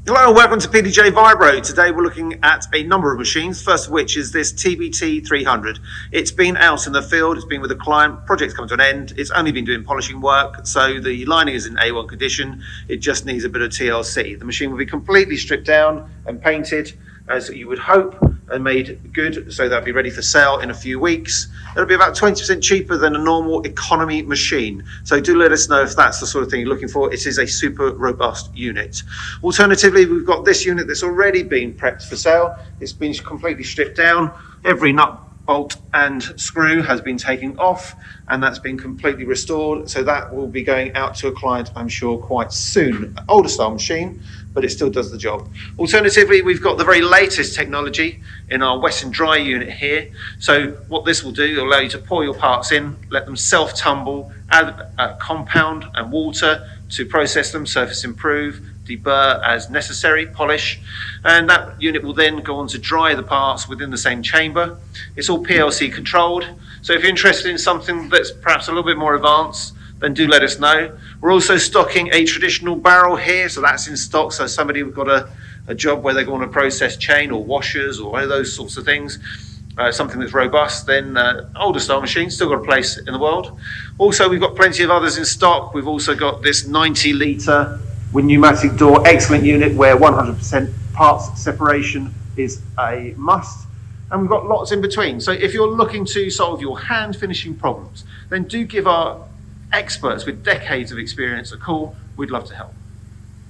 Hello and welcome to PDJ Vibro. Today we're looking at a number of machines, first of which is this TBT 300. It's been out in the field, it's been with a client, project's come to an end, it's only been doing polishing work, so the lining is in A1 condition, it just needs a bit of TLC. The machine will be completely stripped down and painted as you would hope and made good, so that'll be ready for sale in a few weeks. It'll be about 20% cheaper than a normal economy machine. So do let us know if that's the sort of thing you're looking for. It is a super robust unit. Alternatively, we've got this unit that's already been prepped for sale. It's been completely stripped down. Every nut, bolt and screw has been taken off and that's been completely restored. So that will be going out to a client, I'm sure, quite soon. An older style machine, but it still does the job. Alternatively, we've got the very latest technology in our wet and dry unit here. So what this will do, it'll allow you to pour your parts in, let them self-tumble, add compound and water to process them, surface improve, deburr as necessary, polish, and that unit will then go on to dry the parts within the same chamber. It's all PLC controlled, so if you're interested in something that's perhaps a little bit more advanced, then do let us know. We're also stocking a traditional barrel here, so that's in stock, so somebody who's got a job where they want to process chain or washers or one of those sorts of things, something that's robust, then older style machine, still got a place in the world. Also, we've got plenty of others in stock. We've also got this 90 litre with pneumatic door, excellent unit where 100% parts separation is a must. And we've got lots in between. So if you're looking to solve your hand finishing problems, then do give our experts with decades of experience a call. We'd love to help.